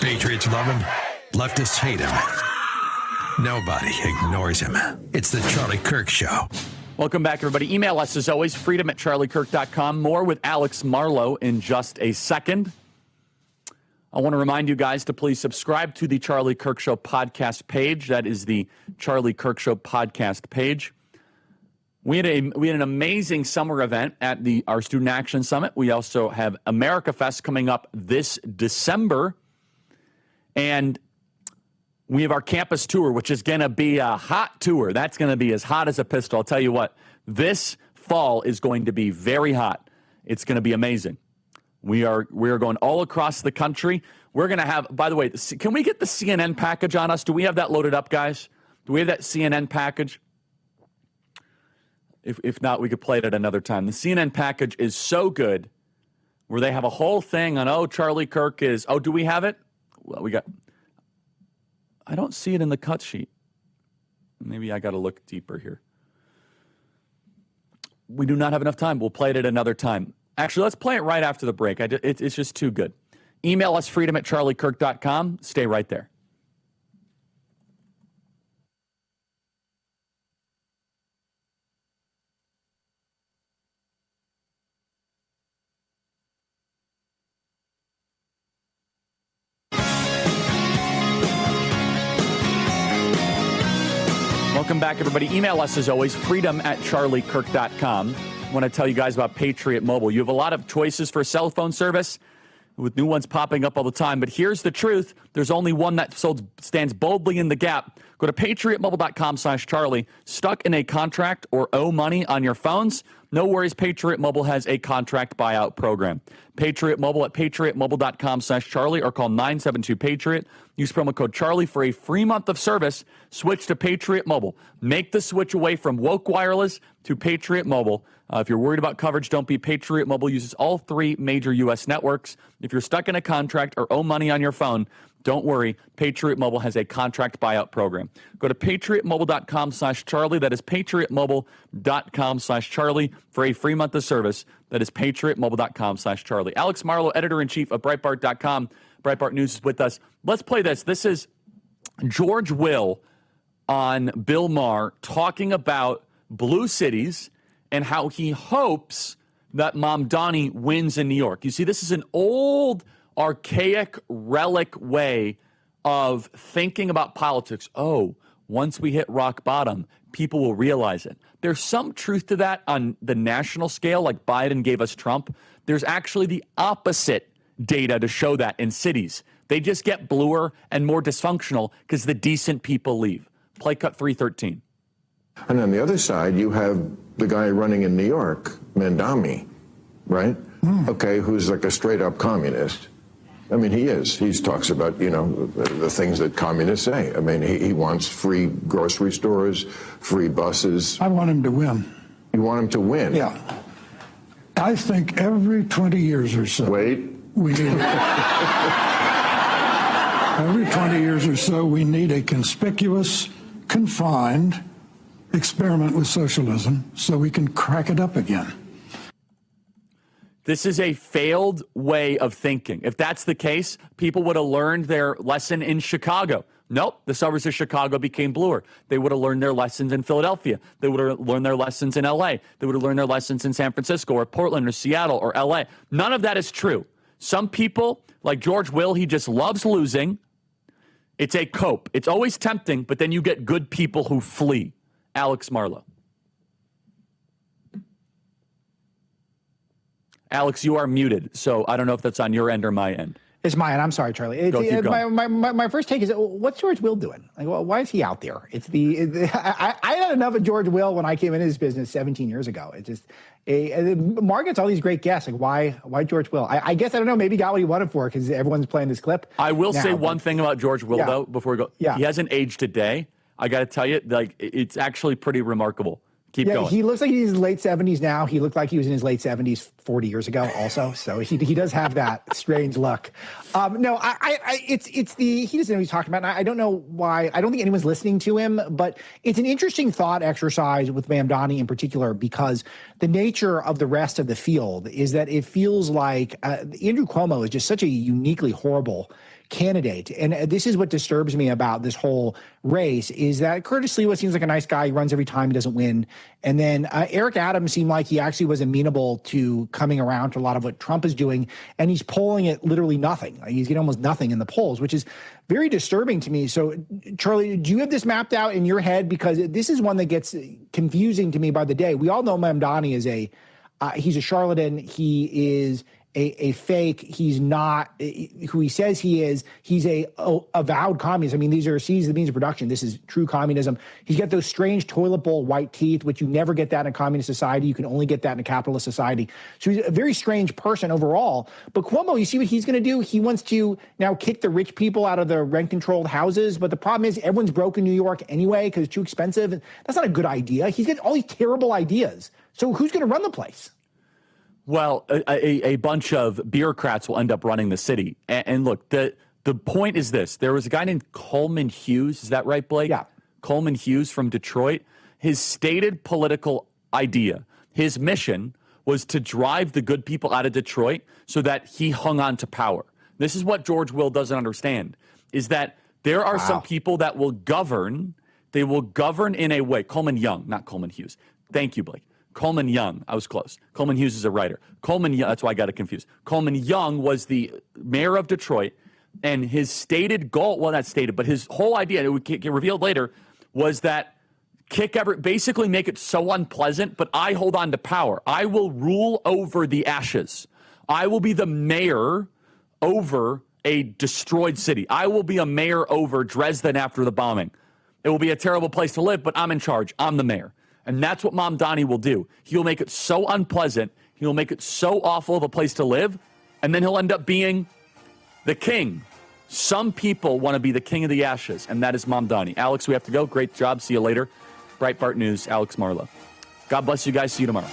Patriots love him. Leftists hate him. Nobody ignores him. It's the Charlie Kirk Show. Welcome back, everybody. Email us, as always, freedom@charliekirk.com. More with Alex Marlow in just a second. I want to remind you guys to please subscribe to the Charlie Kirk Show podcast page. That is the Charlie Kirk Show podcast page. We had an amazing summer event at our Student Action Summit. We also have America Fest coming up this December. And we have our campus tour, which is going to be a hot tour. That's going to be as hot as a pistol. I'll tell you what, this fall is going to be very hot. It's going to be amazing. We are going all across the country. We're going to have, by the way, can we get the CNN package on us? Do we have that loaded up, guys? Do we have that CNN package? If not, we could play it at another time. The CNN package is so good where they have a whole thing on, Charlie Kirk is, do we have it? Well, I don't see it in the cut sheet. Maybe I got to look deeper here. We do not have enough time. We'll play it at another time. Actually, let's play it right after the break. It's just too good. Email us, freedom@charliekirk.com. Stay right there. Welcome back, everybody. Email us, as always, freedom@charliekirk.com. I want to tell you guys about Patriot Mobile. You have a lot of choices for cell phone service with new ones popping up all the time. But here's the truth. There's only one that stands boldly in the gap. Go to patriotmobile.com/Charlie. Stuck in a contract or owe money on your phones? No worries. Patriot Mobile has a contract buyout program. Patriot Mobile at patriotmobile.com/Charlie or call 972-PATRIOT. Use promo code Charlie for a free month of service. Switch to Patriot Mobile. Make the switch away from woke wireless to Patriot Mobile. If you're worried about coverage, don't be. Patriot Mobile uses all three major U.S. networks. If you're stuck in a contract or owe money on your phone, don't worry. Patriot Mobile has a contract buyout program. Go to patriotmobile.com/Charlie. That is patriotmobile.com/Charlie for a free month of service. That is patriotmobile.com/Charlie. Alex Marlow, editor-in-chief of Breitbart.com. Breitbart News is with us. Let's play this. This is George Will on Bill Maher talking about blue cities and how he hopes that Mamdani wins in New York. You see, this is an old, archaic, relic way of thinking about politics. Once we hit rock bottom, people will realize it. There's some truth to that on the national scale, like Biden gave us Trump. There's actually the opposite data to show that in cities. They just get bluer and more dysfunctional because the decent people leave. Play cut 313. And on the other side, you have the guy running in New York, Mamdani, right? Okay, who's like a straight-up communist. I mean, he is. He talks about, the things that communists say. I mean, he wants free grocery stores, free buses. I want him to win. You want him to win? Yeah. I think every 20 years or so. Wait. We need every 20 years or so, we need a conspicuous, confined experiment with socialism so we can crack it up again. This is a failed way of thinking. If that's the case, people would have learned their lesson in Chicago. Nope, the suburbs of Chicago became bluer. They would have learned their lessons in Philadelphia. They would have learned their lessons in L.A. They would have learned their lessons in San Francisco or Portland or Seattle or L.A. None of that is true. Some people, like George Will, he just loves losing. It's a cope. It's always tempting, but then you get good people who flee. Alex Marlow. Alex, you are muted, so I don't know if that's on your end or my end. It's mine. I'm sorry, Charlie. My first take is, what's George Will doing? Like, well, why is he out there? I had enough of George Will when I came into this business 17 years ago. It's just, Mark gets all these great guests. Like, why George Will? I guess, I don't know, maybe he got what he wanted for because everyone's playing this clip. I will say one thing about George Will, though, before we go. Yeah. He hasn't aged a day. I got to tell you, like, it's actually pretty remarkable. Keep going. He looks like he's in his late 70s now. He looked like he was in his late 70s 40 years ago also. So he does have that strange look. No, it's he doesn't know what he's talking about. And I don't know why. I don't think anyone's listening to him, but it's an interesting thought exercise with Mamdani in particular, because the nature of the rest of the field is that it feels like Andrew Cuomo is just such a uniquely horrible candidate. And this is what disturbs me about this whole race, is that Curtis Sliwa seems like a nice guy. He runs every time, he doesn't win. And then Eric Adams seemed like he actually was amenable to coming around to a lot of what Trump is doing. And he's polling at literally nothing. Like, he's getting almost nothing in the polls, which is very disturbing to me. So, Charlie, do you have this mapped out in your head? Because this is one that gets confusing to me by the day. We all know Mamdani is he's a charlatan. He is a fake. He's not who he says he is. He's a avowed communist. I mean, these are C's the means of production. This is true communism. He's got those strange toilet bowl white teeth, which you never get that in a communist society. You can only get that in a capitalist society. So he's a very strange person overall. But Cuomo, you see what he's going to do? He wants to now kick the rich people out of the rent-controlled houses. But the problem is everyone's broke in New York anyway because it's too expensive. That's not a good idea. He's got all these terrible ideas. So who's going to run the place? Well, a bunch of bureaucrats will end up running the city. And look, the point is this. There was a guy named Coleman Hughes. Is that right, Blake? Yeah. Coleman Hughes from Detroit. His stated political idea, his mission was to drive the good people out of Detroit so that he hung on to power. This is what George Will doesn't understand, is that there are some people that will govern. They will govern in a way. Coleman Young, not Coleman Hughes. Thank you, Blake. Coleman Young, I was close. Coleman Hughes is a writer. Coleman Young, that's why I got it confused. Coleman Young was the mayor of Detroit, and his stated goal, well, not stated, but his whole idea, it would get revealed later, was that basically make it so unpleasant, but I hold on to power. I will rule over the ashes. I will be the mayor over a destroyed city. I will be a mayor over Dresden after the bombing. It will be a terrible place to live, but I'm in charge. I'm the mayor. And that's what Mamdani will do. He'll make it so unpleasant. He'll make it so awful of a place to live. And then he'll end up being the king. Some people want to be the king of the ashes, and that is Mamdani. Alex, we have to go. Great job. See you later. Breitbart News, Alex Marlow. God bless you guys. See you tomorrow.